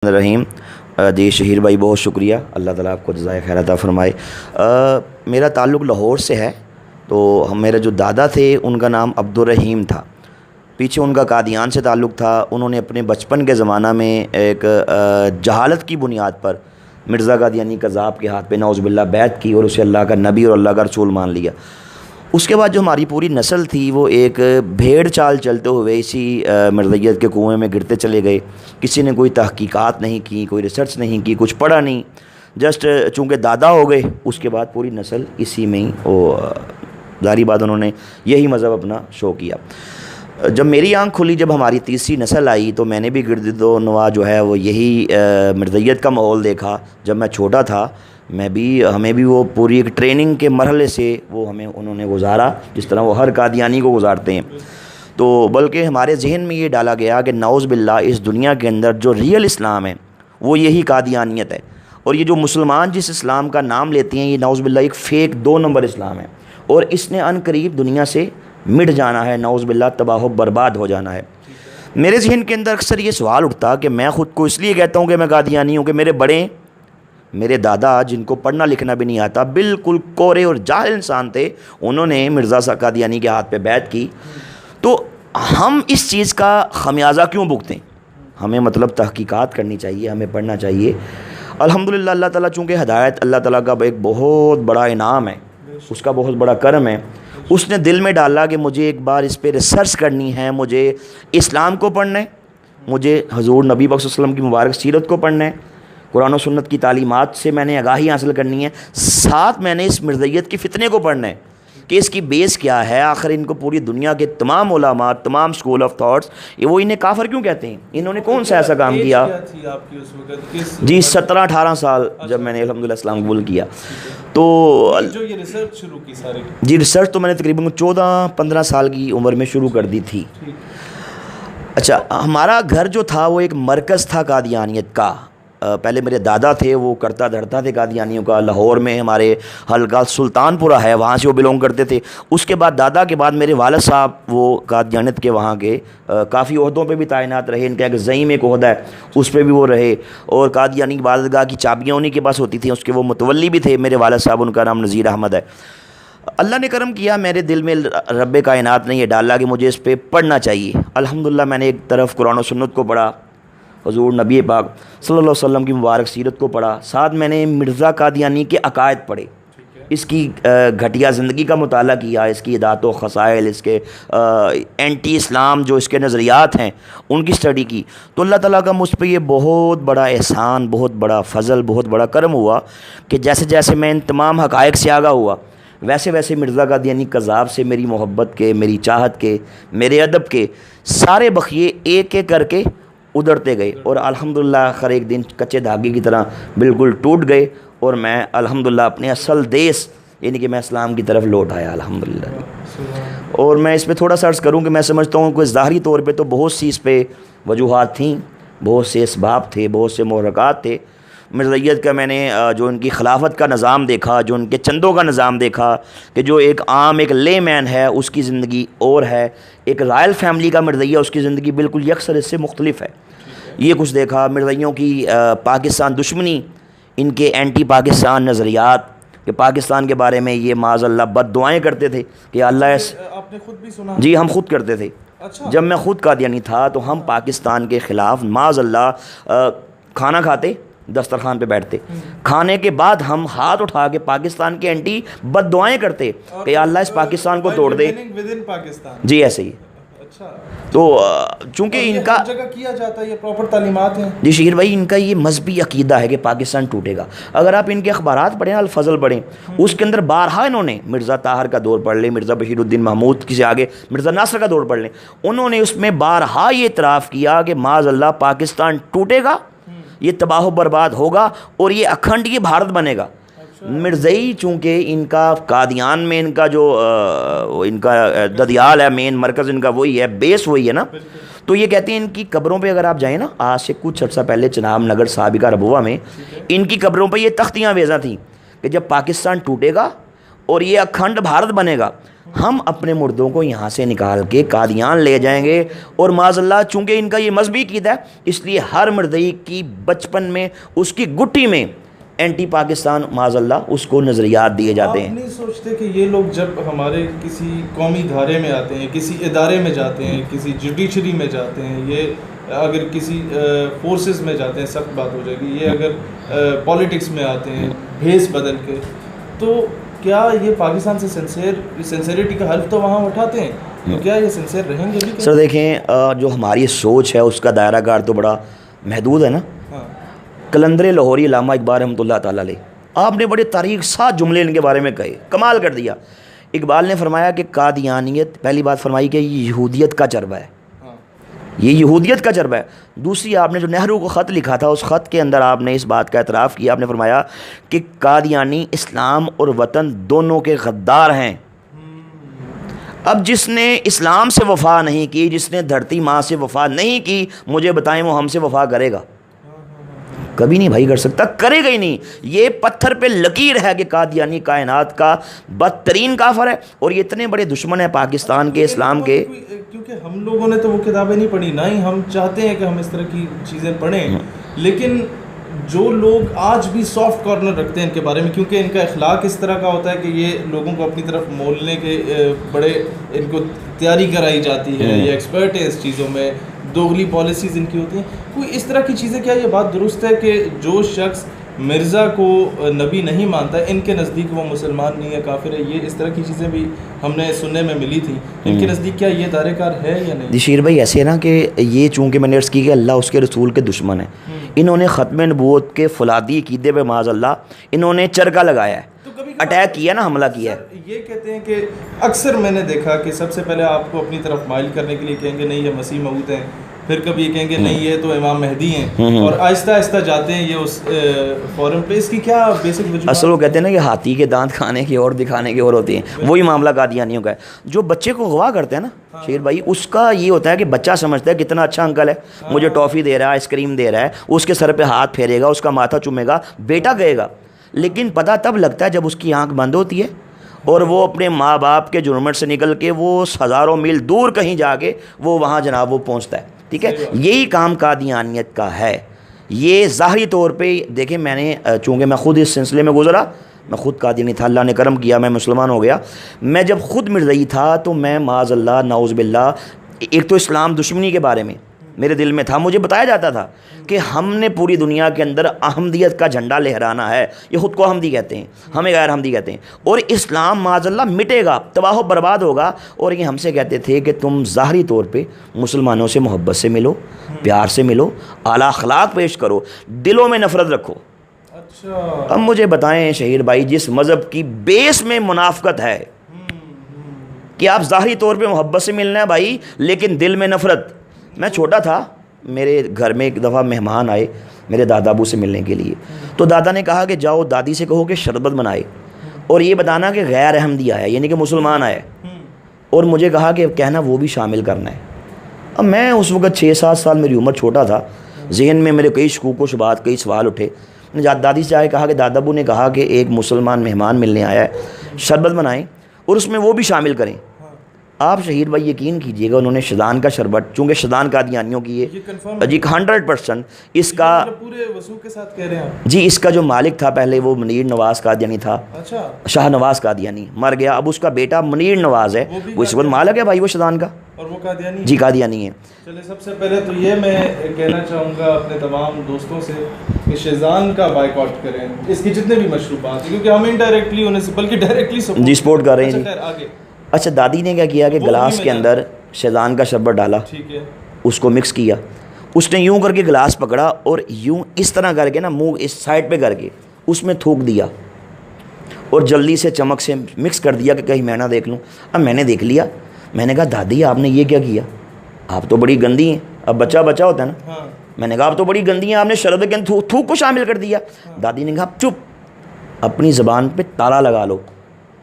رحیم جی شہیر بھائی بہت شکریہ، اللہ تعالیٰ آپ کو جزائے خیر عطا فرمائے۔ میرا تعلق لاہور سے ہے، تو میرے جو دادا تھے ان کا نام عبدالرحیم تھا، پیچھے ان کا قادیان سے تعلق تھا۔ انہوں نے اپنے بچپن کے زمانہ میں ایک جہالت کی بنیاد پر مرزا قادیانی قذاب کے ہاتھ پہ نعوذ باللہ بیعت کی اور اسے اللہ کا نبی اور اللہ کا رسول مان لیا۔ اس کے بعد جو ہماری پوری نسل تھی وہ ایک بھیڑ چال چلتے ہوئے اسی مرزائیت کے کنویں میں گرتے چلے گئے۔ کسی نے کوئی تحقیقات نہیں کی، کوئی ریسرچ نہیں کی، کچھ پڑھا نہیں، جسٹ چونکہ دادا ہو گئے اس کے بعد پوری نسل اسی میں ہی ظاہری بات انہوں نے یہی مذہب اپنا شو کیا۔ جب میری آنکھ کھلی، جب ہماری تیسری نسل آئی، تو میں نے بھی گرد و نواح جو ہے وہ یہی مرزائیت کا ماحول دیکھا۔ جب میں چھوٹا تھا ہمیں بھی وہ پوری ایک ٹریننگ کے مرحلے سے وہ انہوں نے گزارا، جس طرح وہ ہر قادیانی کو گزارتے ہیں۔ تو بلکہ ہمارے ذہن میں یہ ڈالا گیا کہ نعوذ باللہ اس دنیا کے اندر جو ریئل اسلام ہے وہ یہی قادیانیت ہے، اور یہ جو مسلمان جس اسلام کا نام لیتے ہیں یہ نعوذ باللہ ایک فیک 2 نمبر اسلام ہے، اور اس نے ان قریب دنیا سے مٹ جانا ہے، نعوذ باللہ تباہ و برباد ہو جانا ہے۔ میرے ذہن کے اندر اکثر یہ سوال اٹھتا کہ میں خود کو اس لیے کہتا ہوں کہ میں قادیانی ہوں کہ میرے دادا جن کو پڑھنا لکھنا بھی نہیں آتا، بالکل کورے اور جاہل انسان تھے، انہوں نے مرزا قادیانی کے ہاتھ پہ بیعت کی۔ تو ہم اس چیز کا خمیازہ کیوں بھگتیں؟ ہمیں تحقیقات کرنی چاہیے، ہمیں پڑھنا چاہیے۔ الحمدللہ اللہ تعالیٰ چونکہ ہدایت اللہ تعالیٰ کا ایک بہت بڑا انعام ہے، اس کا بہت بڑا کرم ہے۔ اس نے دل میں ڈالا کہ مجھے ایک بار اس پہ ریسرچ کرنی ہے، مجھے اسلام کو پڑھنا ہے، مجھے حضور نبی پاک صلی اللہ علیہ وسلم کی مبارک سیرت کو پڑھنا ہے، قرآن و سنت کی تعلیمات سے میں نے آگاہی حاصل کرنی ہے، ساتھ میں نے اس مرزائیت کی فتنے کو پڑھنا ہے کہ اس کی بیس کیا ہے، آخر ان کو پوری دنیا کے تمام علماء، تمام اسکول آف تھاٹس وہ انہیں کافر کیوں کہتے ہیں، انہوں نے کون سا ایسا کام کیا۔ جی 17-18 سال جب میں نے الحمدللہ اسلام قبول کیا، تو جو یہ ریسرچ شروع کی ساری جی ریسرچ تو میں نے تقریباً 14-15 سال کی عمر میں شروع کر دی تھی۔ اچھا، ہمارا گھر جو تھا وہ ایک مرکز تھا قادیانیت کا۔ پہلے میرے دادا تھے، وہ کرتا دھرتا تھے قادیانیوں کا، لاہور میں ہمارے حلقہ سلطان پورہ ہے، وہاں سے وہ بلونگ کرتے تھے۔ اس کے بعد دادا کے بعد میرے والد صاحب وہ قادیانیت کے وہاں کے کافی عہدوں پہ بھی تعینات رہے، ان کا ایک زعیم ایک عہدہ ہے اس پہ بھی وہ رہے، اور قادیانی عبادتگاہ کی چابیاں انہیں کے پاس ہوتی تھیں، اس کے وہ متولی بھی تھے میرے والد صاحب، ان کا نام نذیر احمد ہے۔ اللہ نے کرم کیا، میرے دل میں رب کائنات نے یہ ڈالا کہ مجھے اس پہ پڑھنا چاہیے۔ الحمدللہ میں نے ایک طرف قرآن و سنت کو پڑھا، حضور نبی پاک صلی اللہ علیہ وسلم کی مبارک سیرت کو پڑھا، ساتھ میں نے مرزا قادیانی کے عقائد پڑھے، اس کی گھٹیا زندگی کا مطالعہ کیا، اس کی عادات و خصائل، اس کے اینٹی اسلام جو اس کے نظریات ہیں ان کی اسٹڈی کی۔ تو اللہ تعالیٰ کا مجھ پہ یہ بہت بڑا احسان، بہت بڑا فضل، بہت بڑا کرم ہوا کہ جیسے جیسے میں ان تمام حقائق سے آگاہ ہوا، ویسے ویسے مرزا قادیانی قذاب سے میری محبت کے، میری چاہت کے، میرے ادب کے سارے بخیے ایک ایک کر کے ادھرتے گئے، اور الحمدللہ آخر ایک دن کچے دھاگے کی طرح بالکل ٹوٹ گئے، اور میں الحمدللہ اپنے اصل دیس یعنی کہ میں اسلام کی طرف لوٹ آیا الحمدللہ۔ اور میں اس پہ تھوڑا سا عرض کروں کہ میں سمجھتا ہوں کہ ظاہری طور پہ تو بہت سی اس پہ وجوہات تھیں، بہت سے اسباب تھے، بہت سے محرکات تھے۔ مرزائیت کا میں نے جو ان کی خلافت کا نظام دیکھا، جو ان کے چندوں کا نظام دیکھا، کہ جو ایک عام ایک لے مین ہے اس کی زندگی اور ہے، ایک رائل فیملی کا مرزائیہ اس کی زندگی بالکل یکسر اس سے مختلف ہے، یہ کچھ دیکھا۔ مرزائیوں کی پاکستان دشمنی، ان کے اینٹی پاکستان نظریات، کہ پاکستان کے بارے میں یہ معاذ اللہ بد دعائیں کرتے تھے کہ اللہ آپ نے خود بھی سنا؟ جی ہم خود کرتے تھے۔ اچھا، جب میں خود قادیانی تھا تو ہم پاکستان کے خلاف معاذ اللہ کھانا کھاتے، دسترخوان پہ بیٹھتے، کھانے کے بعد ہم ہاتھ اٹھا کے پاکستان کے اینٹی بد دعائیں کرتے کہ اللہ اس پاکستان کو توڑ دے۔ جی ایسے ہی۔ تو چونکہ ان کا جگہ کیا جاتا ہے، یہ پراپر تعلیمات ہیں۔ جی شہیر بھائی، ان کا یہ مذہبی عقیدہ ہے کہ پاکستان ٹوٹے گا۔ اگر آپ ان کے اخبارات پڑھیں، الفضل پڑھیں، اس کے اندر بارہا انہوں نے مرزا طاہر کا دور پڑھ لیں، مرزا بشیر الدین محمود کی سے آگے مرزا ناصر کا دور پڑھ لیں، انہوں نے اس میں بارہا یہ اعتراف کیا کہ معاذ اللہ پاکستان ٹوٹے گا، یہ تباہ و برباد ہوگا، اور یہ اکھنڈ یہ بھارت بنے گا۔ مرزائی چونکہ ان کا قادیان میں ان کا جو ان کا ددیال ہے، مین مرکز ان کا وہی ہے، بیس وہی ہے نا، تو یہ کہتے ہیں ان کی قبروں پہ اگر آپ جائیں نا، آج سے کچھ عرصہ پہلے چناب نگر سابقہ ربوہ میں ان کی قبروں پہ یہ تختیاں ویزاں تھیں کہ جب پاکستان ٹوٹے گا اور یہ اکھنڈ بھارت بنے گا ہم اپنے مردوں کو یہاں سے نکال کے قادیان لے جائیں گے، اور معاذ اللہ چونکہ ان کا یہ مذہبی عقیدہ ہے اس لیے ہر مردئی کی بچپن میں اس کی گٹی میں اینٹی پاکستان معاذ اللہ اس کو نظریات دیے جاتے ہیں۔ آپ نہیں سوچتے کہ یہ لوگ جب ہمارے کسی قومی دھارے میں آتے ہیں، کسی ادارے میں جاتے ہیں، کسی جوڈیشری میں جاتے ہیں، یہ اگر کسی فورسز میں جاتے ہیں سخت بات ہو جائے گی، یہ اگر پالیٹکس میں آتے ہیں بھیس بدل کے، تو کیا یہ پاکستان سے سنسیریٹی کا حلف تو وہاں اٹھاتے ہیں، تو کیا یہ سنسیر رہیں گے بھی؟ سر دیکھیں جو ہماری سوچ ہے اس کا دائرہ کار تو بڑا محدود ہے نا۔ ہاں قلندر لاہوری علامہ اقبال رحمۃ اللہ تعالیٰ علیہ، آپ نے بڑے تاریخ ساتھ جملے ان کے بارے میں کہے، کمال کر دیا۔ اقبال نے فرمایا کہ قادیانیت، پہلی بات فرمائی کہ یہ یہودیت کا چربہ ہے، یہ یہودیت کا چربہ ہے۔ دوسری آپ نے جو نہرو کو خط لکھا تھا اس خط کے اندر آپ نے اس بات کا اعتراف کیا، آپ نے فرمایا کہ قادیانی اسلام اور وطن دونوں کے غدار ہیں۔ اب جس نے اسلام سے وفا نہیں کی، جس نے دھرتی ماں سے وفا نہیں کی، مجھے بتائیں وہ ہم سے وفا کرے گا؟ کبھی نہیں بھائی کر سکتا، کرے گا ہی نہیں۔ یہ پتھر پہ لکیر ہے کہ قادیانی کائنات کا بدترین کافر ہے، اور یہ اتنے بڑے دشمن ہیں پاکستان کے، اسلام کے۔ کیونکہ ہم لوگوں نے تو وہ کتابیں نہیں پڑھی، نہ ہی ہم چاہتے ہیں کہ ہم اس طرح کی چیزیں پڑھیں، لیکن جو لوگ آج بھی سافٹ کارنر رکھتے ہیں ان کے بارے میں، کیونکہ ان کا اخلاق اس طرح کا ہوتا ہے کہ یہ لوگوں کو اپنی طرف مولنے کے بڑے ان کو تیاری کرائی جاتی ہے، یہ ایکسپرٹ ہے اس چیزوں میں، دوغلی پالیسیز ان کی ہوتی ہیں، کوئی اس طرح کی چیزیں۔ کیا یہ بات درست ہے کہ جو شخص مرزا کو نبی نہیں مانتا ہے ان کے نزدیک وہ مسلمان نہیں ہے، کافر ہے؟ یہ اس طرح کی چیزیں بھی ہم نے سننے میں ملی تھیں، ان کے نزدیک کیا یہ دائرہ کار ہے یا نہیں؟ جی شیر بھائی ایسے ہے نا کہ یہ چونکہ میں نے عرض کی کہ اللہ اس کے رسول کے دشمن ہیں، انہوں نے ختم نبوت کے فولادی عقیدے پہ معاذ اللہ انہوں نے چرکا لگایا ہے، اٹیک کیا نا، حملہ کیا ہے۔ یہ کہتے ہیں کہ اکثر میں نے دیکھا کہ سب سے پہلے آپ کو اپنی طرف مائل کرنے کے لیے کہیں گے نہیں یہ مسیح موعود ہیں، پھر کبھی یہ کہیں گے نہیں یہ تو امام مہدی ہیں، اور آہستہ آہستہ جاتے ہیں یہ اس فورم پہ۔ اس کی کیا بیسک وجوہات؟ اصل وہ کہتے ہیں نا کہ ہاتھی کے دانت کھانے کی اور دکھانے کی اور ہوتی ہیں، وہی معاملہ قادیانیوں کا ہے۔ جو بچے کو اغوا کرتے ہیں نا شیر بھائی، اس کا یہ ہوتا ہے کہ بچہ سمجھتا ہے کتنا اچھا انکل ہے، مجھے ٹافی دے رہا ہے، آئس کریم دے رہا ہے، اس کے سر پہ ہاتھ پھیرے گا، اس کا ماتھا چومے گا، بیٹا کہے گا۔ لیکن پتہ تب لگتا ہے جب اس کی آنکھ بند ہوتی ہے اور وہ اپنے ماں باپ کے جرمٹ سے نکل کے وہ ہزاروں میل دور کہیں جا کے وہ وہاں جناب وہ پہنچتا ہے۔ ٹھیک ہے، یہی کام قادیانیت کا ہے۔ یہ ظاہری طور پہ دیکھیں، میں نے چونکہ میں خود اس سلسلے میں گزرا، میں خود قادیانی تھا، اللہ نے کرم کیا میں مسلمان ہو گیا۔ میں جب خود مرزئی تھا تو میں معاذ اللہ نعوذ باللہ، ایک تو اسلام دشمنی کے بارے میں میرے دل میں تھا، مجھے بتایا جاتا تھا کہ ہم نے پوری دنیا کے اندر احمدیت کا جھنڈا لہرانا ہے، یہ خود کو احمدی کہتے ہیں، ہمیں غیر احمدی کہتے ہیں، اور اسلام معاذ اللہ مٹے گا، تباہ و برباد ہوگا۔ اور یہ ہم سے کہتے تھے کہ تم ظاہری طور پہ مسلمانوں سے محبت سے ملو، پیار سے ملو، اعلیٰ اخلاق پیش کرو، دلوں میں نفرت رکھو۔ اچھا، اب مجھے بتائیں شہیر بھائی، جس مذہب کی بیس میں منافقت ہے کہ آپ ظاہری طور پہ محبت سے ملنا ہے بھائی لیکن دل میں نفرت۔ میں چھوٹا تھا، میرے گھر میں ایک دفعہ مہمان آئے میرے دادا ابو سے ملنے کے لیے، تو دادا نے کہا کہ جاؤ دادی سے کہو کہ شربت بنائے اور یہ بتانا کہ غیر احمدی آیا یعنی کہ مسلمان آیا، اور مجھے کہا کہ کہنا وہ بھی شامل کرنا ہے۔ اب میں اس وقت 6-7 سال میری عمر، چھوٹا تھا، ذہن میں میرے کئی شکوک و شبہات، کئی سوال اٹھے۔ میں نے دادی سے آئے کہا کہ دادا ابو نے کہا کہ ایک مسلمان مہمان ملنے آیا ہے، شربت بنائیں اور اس میں وہ بھی شامل کریں۔ آپ شہیر بھائی یقین کیجئے گا، انہوں نے شدان کا شربت، چونکہ شدان قادیانیوں کی ہے جی 100%، اس کا پورے وثوق کے ساتھ کہہ رہے ہیں جی، اس کا جو مالک تھا پہلے وہ منیر نواز قادیانی تھا، اچھا، شاہ نواز قادیانی مر گیا، اب اس کا بیٹا منیر نواز ہے، وہ اس وقت مالک ہے بھائی وہ شدان کا، اور وہ قادیانی جی قادیانی ہے۔ چلے سب سے پہلے تو یہ میں کہنا چاہوں گا اپنے تمام دوستوں سے کہ شیزان کا بائیکاٹ کریں، اس کی جتنے بھی مشروبات ہیں، کیونکہ ہم انڈائریکٹلی انہیں سے بلکہ ڈائریکٹلی جی سپورٹ کر رہے ہیں جی۔ آگے اچھا، دادی نے کیا کیا کہ گلاس کے اندر شیزان کا شربت ڈالا، ٹھیک ہے، اس کو مکس کیا، اس نے یوں کر کے گلاس پکڑا اور یوں اس طرح کر کے نا منہ اس سائڈ پہ کر کے اس میں تھوک دیا اور جلدی سے چمک سے مکس کر دیا کہ کہیں میں نہ دیکھ لوں۔ اب میں نے دیکھ لیا، میں نے کہا دادی آپ نے یہ کیا کیا، آپ تو بڑی گندی ہیں۔ اب بچہ ہوتا ہے نا، ہاں، میں نے کہا آپ تو بڑی گندی ہیں، آپ نے شربت کے اندر تھوک کو شامل کر دیا۔ دادی نے کہا چپ، اپنی زبان پہ تالا لگا لو،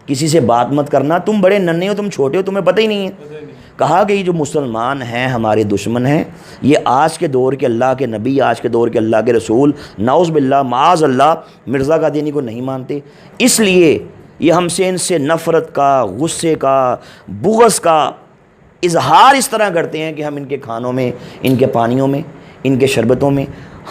کسی سے بات مت کرنا، تم بڑے ننھے ہو، تم چھوٹے ہو، تمہیں پتہ ہی نہیں ہے۔ کہا کہ یہ جو مسلمان ہیں ہمارے دشمن ہیں، یہ آج کے دور کے اللہ کے نبی، آج کے دور کے اللہ کے رسول، نعوذ باللہ معاذ اللہ مرزا قادیانی کو نہیں مانتے، اس لیے یہ ہم سے ان سے نفرت کا، غصے کا، بغض کا اظہار اس طرح کرتے ہیں کہ ہم ان کے کھانوں میں، ان کے پانیوں میں، ان کے شربتوں میں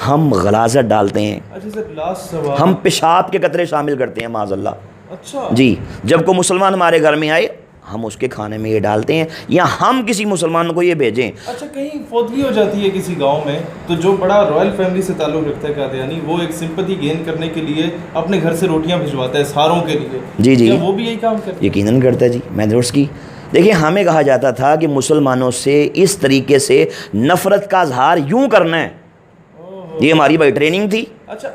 ہم غلاظت ڈالتے ہیں. اچھا سر، لاسٹ سوال. ہم پیشاب کے قطرے شامل کرتے ہیں معاذ اللہ. اچھا جی، جب کوئی مسلمان ہمارے گھر میں آئے ہم اس کے کھانے میں یہ ڈالتے ہیں، یا ہم کسی مسلمان کو یہ بھیجیں. اچھا، کہیں فوتگی ہو جاتی ہے کسی گاؤں میں، تو جو بڑا رائل فیملی سے تعلق رکھتا ہے قادیانی، وہ ایک سمپتھی گین کرنے کے لیے اپنے گھر سے روٹیاں بھجواتا ہے ساروں کے لیے. جی جی، کیا وہ بھی یہی کام کرتا ہے؟ یقیناً کرتا ہے جی. میں نے اس کی دیکھیں، ہمیں کہا جاتا تھا کہ مسلمانوں سے اس طریقے سے نفرت کا اظہار یوں کرنا ہے، یہ ہماری بھائی ٹریننگ تھی. اچھا،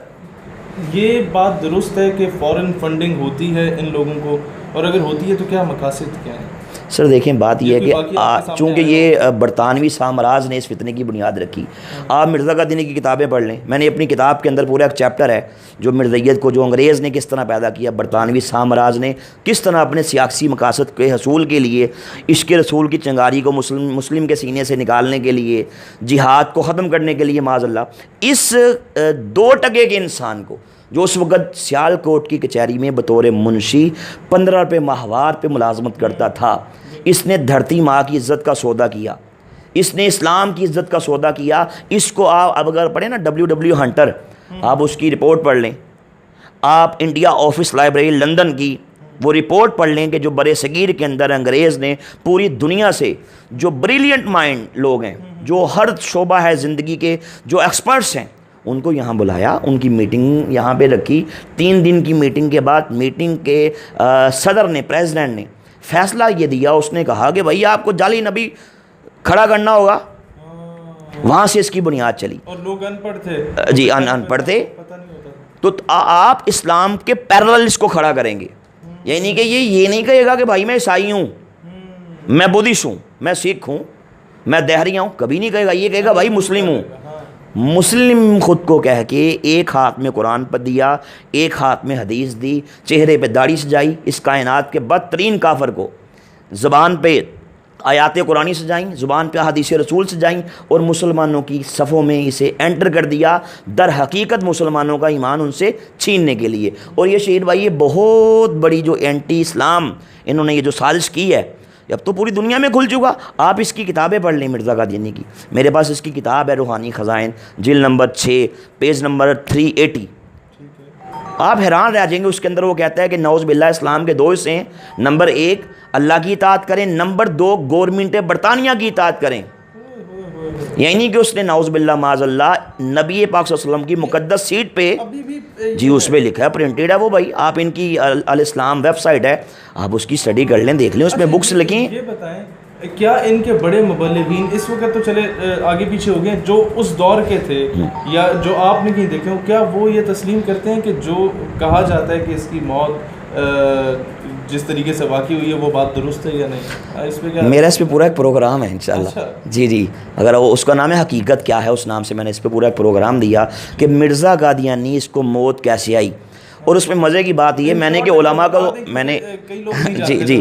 یہ بات درست ہے کہ فورن فنڈنگ ہوتی ہے ان لوگوں کو، اور اگر ہوتی ہے تو کیا مقاصد کیا ہیں؟ سر دیکھیں، بات یہ ہے کہ باقی آپ کے سامنے چونکہ یہ برطانوی سامراج نے اس فتنے کی بنیاد رکھی. آپ مرزا قادیانی کی کتابیں پڑھ لیں، میں نے اپنی کتاب کے اندر پورا ایک چیپٹر ہے جو مرزائیت کو، جو انگریز نے کس طرح پیدا کیا، برطانوی سامراج نے کس طرح اپنے سیاسی مقاصد کے حصول کے لیے عشق رسول کی چنگاری کو مسلم کے سینے سے نکالنے کے لیے، جہاد کو ختم کرنے کے لیے معاذ اللہ، اس 2% کے انسان کو جو اس وقت سیال کوٹ کی کچہری میں بطور منشی 15 روپے ماہوار پہ ملازمت کرتا تھا، اس نے دھرتی ماں کی عزت کا سودا کیا، اس نے اسلام کی عزت کا سودا کیا. اس کو آپ اب اگر پڑھیں نا WW ہنٹر، آپ اس کی رپورٹ پڑھ لیں، آپ انڈیا آفس لائبریری لندن کی وہ رپورٹ پڑھ لیں کہ جو برِ صغیر کے اندر انگریز نے پوری دنیا سے جو بریلینٹ مائنڈ لوگ ہیں، جو ہر شعبہ ہے زندگی کے، جو ایکسپرٹس ہیں، ان کو یہاں بلایا، ان کی میٹنگ یہاں پہ رکھی. 3 دن کی میٹنگ کے بعد میٹنگ کے صدر نے، پریزیڈنٹ نے فیصلہ یہ دیا، اس نے کہا کہ بھائی آپ کو جعلی نبی کھڑا کرنا ہوگا. وہاں سے اس کی بنیاد چلی. اور لوگ ان پڑھ تھے. جی، ان پڑھ تھے. پتہ نہیں ہوتا تھا. تو آپ اسلام کے پیرلل اس کو کھڑا کریں گے. یعنی کہ یہ نہیں کہے گا کہ بھائی میں عیسائی ہوں، میں بدھسٹ ہوں، میں سکھ ہوں، میں دہریہ ہوں، کبھی نہیں کہے گا. یہ کہے گا بھائی مسلم ہوں. مسلم خود کو کہہ کے ایک ہاتھ میں قرآن پر دیا، ایک ہاتھ میں حدیث دی، چہرے پہ داڑھی سجائی. اس کائنات کے بدترین کافر کو زبان پہ آیات قرآنی سجائیں، زبان پہ حدیث رسول سجائیں، اور مسلمانوں کی صفوں میں اسے انٹر کر دیا، در حقیقت مسلمانوں کا ایمان ان سے چھیننے کے لیے. اور یہ شہید بھائی، یہ بہت بڑی جو اینٹی اسلام انہوں نے یہ جو سازش کی ہے، اب تو پوری دنیا میں کھل چکا. آپ اس کی کتابیں پڑھ لیں مرزا قادیانی کی. میرے پاس اس کی کتاب ہے روحانی خزائن، جلد نمبر 6، پیج نمبر 380. آپ حیران رہ جائیں گے. اس کے اندر وہ کہتا ہے کہ نعوذ باللہ اسلام کے 2 حصے ہیں. نمبر 1 اللہ کی اطاعت کریں، نمبر 2 گورنمنٹ برطانیہ کی اطاعت کریں. یعنی کہ اس نے نعوذ باللہ معاذ اللہ نبی پاک صلی اللہ علیہ وسلم کی مقدس سیٹ پہ، جی اس پہ لکھا ہے، پرنٹڈ ہے وہ بھائی. آپ ان کی الاسلام ویب سائٹ ہے، آپ اس کی اسٹڈی کر لیں، دیکھ لیں، اس میں بکس لکھی ہیں. یہ بتائیں کیا ان کے بڑے مبلغین اس وقت تو چلے آگے پیچھے ہو گئے، جو اس دور کے تھے یا جو آپ نے کہیں دیکھے ہو، کیا وہ یہ تسلیم کرتے ہیں کہ جو کہا جاتا ہے کہ اس کی موت جس طریقے سے واقع ہوئی ہے وہ بات درست ہے یا نہیں؟ اس پہ کیا میرا اس پہ پورا ایک پروگرام ہے انشاءاللہ. جی جی، اگر اس کا نام ہے حقیقت کیا ہے، اس نام سے میں نے اس پہ پورا ایک پروگرام دیا کہ مرزا قادیانی اس کو موت کیسے آئی. اور اس میں مزے کی بات یہ، میں نے کہ علماء کا میں نے جی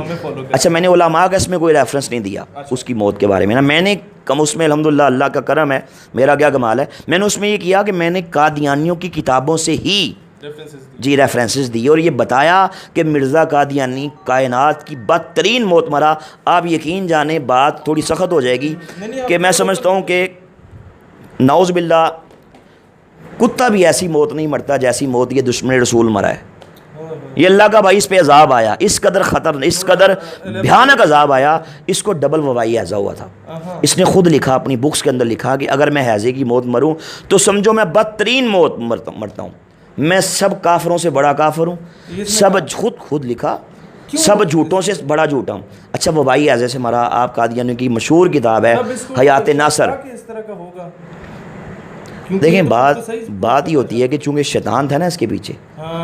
اچھا، میں نے علماء کا اس میں کوئی ریفرنس نہیں دیا اس کی موت کے بارے میں نا. میں نے کم اس میں الحمدللہ اللہ کا کرم ہے، میرا کیا کمال ہے، میں نے اس میں یہ کیا کہ میں نے قادیانیوں کی کتابوں سے ہی جی ریفرنسز دی، اور یہ بتایا کہ مرزا قادیانی کائنات کی بدترین موت مرا. آپ یقین جانیں، بات تھوڑی سخت ہو جائے گی کہ میں سمجھتا ہوں کہ نعوذ باللہ کتا بھی ایسی موت نہیں مرتا جیسی موت یہ دشمن رسول مرا ہے. یہ اللہ کا بھائی، اس پہ عذاب آیا، اس قدر خطر، اس قدر بھیانک عذاب آیا، اس کو ڈبل وبائی ہیضہ ہوا تھا. اس نے خود لکھا، اپنی بکس کے اندر لکھا کہ اگر میں ہیضے کی موت مروں تو سمجھو میں بدترین موت مرتا ہوں، میں سب کافروں سے بڑا کافر ہوں، سب خود لکھا، سب جھوٹوں سے بڑا جھوٹا ہوں. اچھا، وبائی ہیضے سے مرا. آپ قادیانی کی مشہور کتاب ہے حیات ناصر. دیکھیں، بات ہی ہوتی ہے کہ چونکہ شیطان تھا نا اس کے پیچھے،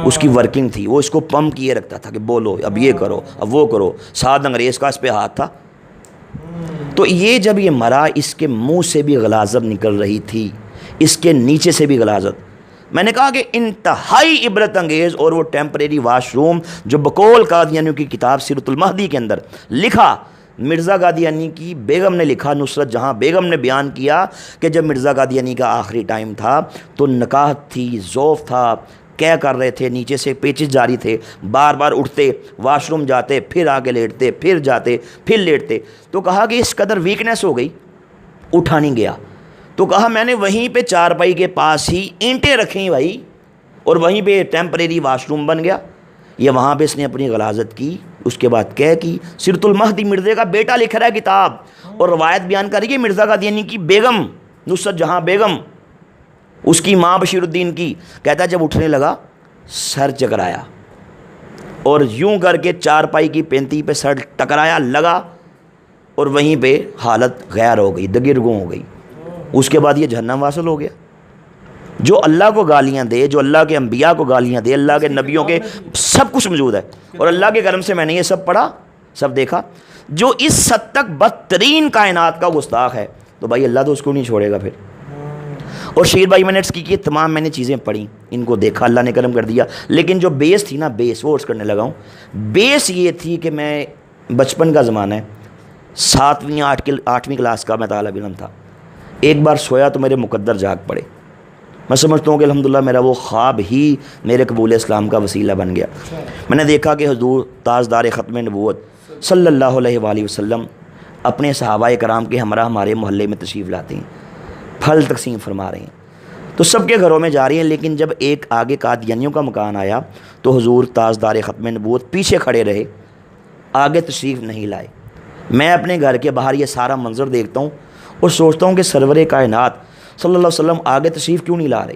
اس کی ورکنگ تھی، وہ اس کو پمپ کیے رکھتا تھا کہ بولو، اب یہ کرو، اب وہ کرو. ساتھ انگریز کا اس پہ ہاتھ تھا. تو یہ جب یہ مرا، اس کے منہ سے بھی غلاظت نکل رہی تھی، اس کے نیچے سے بھی غلاظت. میں نے کہا کہ انتہائی عبرت انگیز، اور وہ ٹیمپریری واش روم جو بقول قادیانیوں کی کتاب سیرت المہدی کے اندر لکھا، مرزا قادیانی کی بیگم نے لکھا، نصرت جہاں بیگم نے بیان کیا کہ جب مرزا قادیانی کا آخری ٹائم تھا تو نکاحت تھی، ذوف تھا، کیا کر رہے تھے، نیچے سے پیچز جاری تھے، بار بار اٹھتے، واش روم جاتے، پھر آگے لیٹتے، پھر جاتے، پھر لیٹتے. تو کہا کہ اس قدر ویکنیس ہو گئی، اٹھا نہیں گیا. تو کہا میں نے وہیں پہ چارپائی کے پاس ہی اینٹیں رکھیں بھائی، اور وہیں پہ ٹیمپریری واش روم بن گیا. یہ وہاں پہ اس نے اپنی غلاظت کی. اس کے بعد کہہ کی سیرت المہدی مرزا کا بیٹا لکھ رہا ہے کتاب، اور روایت بیان کر رہی ہے مرزا قادیانی کی بیگم نصرت جہاں بیگم، اس کی ماں بشیر الدین کی. کہتا ہے جب اٹھنے لگا سر چکرایا، اور یوں کر کے چارپائی کی پینتی پہ سر ٹکرایا لگا، اور وہیں پہ حالت غیر ہو گئی، دگرگوں ہو گئی. اس کے بعد یہ جہنم واصل ہو گیا. جو اللہ کو گالیاں دے، جو اللہ کے انبیاء کو گالیاں دے، اللہ کے نبیوں کے، سب کچھ موجود ہے. اور اللہ کے کرم سے میں نے یہ سب پڑھا، سب دیکھا. جو اس حد تک بدترین کائنات کا گستاخ ہے تو بھائی اللہ تو اس کو نہیں چھوڑے گا پھر. اور شیر بھائی منٹس کی تمام میں نے چیزیں پڑھی، ان کو دیکھا، اللہ نے کرم کر دیا. لیکن جو بیس تھی نا، بیس وہ کرنے لگا ہوں. بیس یہ تھی کہ میں بچپن کا زمانہ ہے، 7ویں 8ویں کلاس کا میں طالب علم تھا. ایک بار سویا تو میرے مقدر جاگ پڑے. میں سمجھتا ہوں کہ الحمدللہ میرا وہ خواب ہی میرے قبول اسلام کا وسیلہ بن گیا. میں نے دیکھا کہ حضور تاجدار ختم نبوت صلی اللہ علیہ وآلہ وسلم اپنے صحابہ کرام کے ہمراہ ہمارے محلے میں تشریف لاتے ہیں، پھل تقسیم فرما رہے ہیں. تو سب کے گھروں میں جا رہی ہیں. لیکن جب ایک آگے قادیانیوں کا مکان آیا تو حضور تاجدار ختم نبوت پیچھے کھڑے رہے، آگے تشریف نہیں لائے. میں اپنے گھر کے باہر یہ سارا منظر دیکھتا ہوں اور سوچتا ہوں کہ سرور کائنات صلی اللہ علیہ وسلم آگے تشریف کیوں نہیں لا رہے.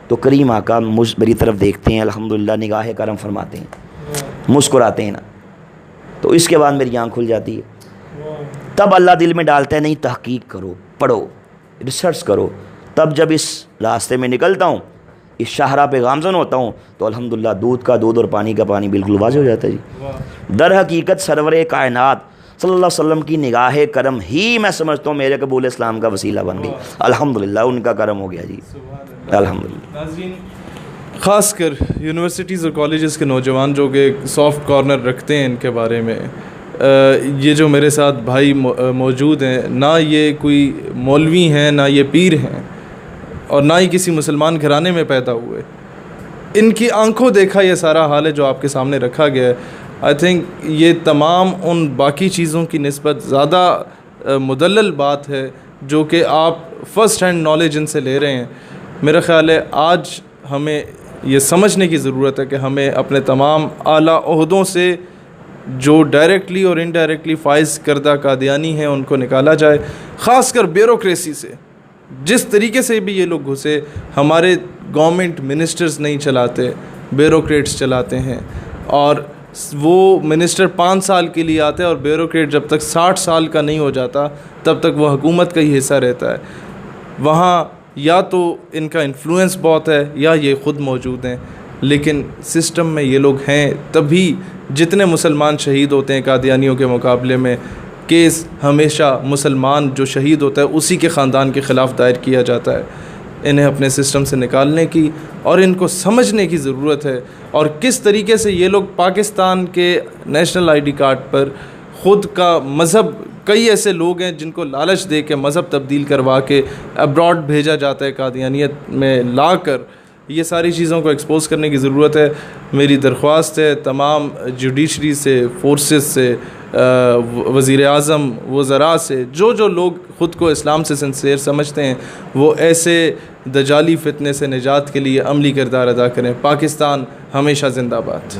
تو کریم آقا میری طرف دیکھتے ہیں، الحمدللہ نگاہ کرم فرماتے ہیں، مسکراتے ہیں نا. تو اس کے بعد میری آنکھ کھل جاتی ہے. تب اللہ دل میں ڈالتا ہے نہیں تحقیق کرو، پڑھو، ریسرچ کرو. تب جب اس راستے میں نکلتا ہوں، اس شاہراہ پہ گامزن ہوتا ہوں، تو الحمدللہ دودھ کا دودھ اور پانی کا پانی بالکل واضح ہو جاتا ہے جی. در حقیقت سرور کائنات صلی اللہ علیہ وسلم کی نگاہ کرم ہی میں سمجھتا ہوں میرے قبول اسلام کا وسیلہ بن گئی. الحمدللہ ان کا کرم ہو گیا جی، الحمدللہ. ناظرین، خاص کر یونیورسٹیز اور کالجز کے نوجوان جو کہ سافٹ کارنر رکھتے ہیں ان کے بارے میں، یہ جو میرے ساتھ بھائی موجود ہیں، نہ یہ کوئی مولوی ہیں، نہ یہ پیر ہیں، اور نہ ہی کسی مسلمان گھرانے میں پیدا ہوئے. ان کی آنکھوں دیکھا یہ سارا حال ہے جو آپ کے سامنے رکھا گیا ہے. آئی تھنک یہ تمام ان باقی چیزوں کی نسبت زیادہ مدلل بات ہے جو کہ آپ فرسٹ ہینڈ نالج ان سے لے رہے ہیں. میرا خیال ہے آج ہمیں یہ سمجھنے کی ضرورت ہے کہ ہمیں اپنے تمام اعلیٰ عہدوں سے جو ڈائریکٹلی اور انڈائریکٹلی فائز کردہ قادیانی ہیں ان کو نکالا جائے. خاص کر بیوروکریسی سے، جس طریقے سے بھی یہ لوگ گھسے، ہمارے گورنمنٹ منسٹرز نہیں چلاتے، بیوروکریٹس چلاتے ہیں. اور وہ منسٹر 5 سال کے لیے آتے ہیں اور بیوروکریٹ جب تک 60 سال کا نہیں ہو جاتا تب تک وہ حکومت کا ہی حصہ رہتا ہے. وہاں یا تو ان کا انفلوئنس بہت ہے یا یہ خود موجود ہیں. لیکن سسٹم میں یہ لوگ ہیں، تبھی جتنے مسلمان شہید ہوتے ہیں قادیانیوں کے مقابلے میں، کیس ہمیشہ مسلمان جو شہید ہوتا ہے اسی کے خاندان کے خلاف دائر کیا جاتا ہے. انہیں اپنے سسٹم سے نکالنے کی اور ان کو سمجھنے کی ضرورت ہے. اور کس طریقے سے یہ لوگ پاکستان کے نیشنل آئی ڈی کارڈ پر خود کا مذہب، کئی ایسے لوگ ہیں جن کو لالچ دے کے مذہب تبدیل کروا کے ابراڈ بھیجا جاتا ہے قادیانیت میں لا کر. یہ ساری چیزوں کو ایکسپوز کرنے کی ضرورت ہے. میری درخواست ہے تمام جوڈیشری سے، فورسز سے، وزیر اعظم، وزراء سے، جو لوگ خود کو اسلام سے سنسیئر سمجھتے ہیں، وہ ایسے دجالی فتنے سے نجات کے لیے عملی کردار ادا کریں. پاکستان ہمیشہ زندہ باد.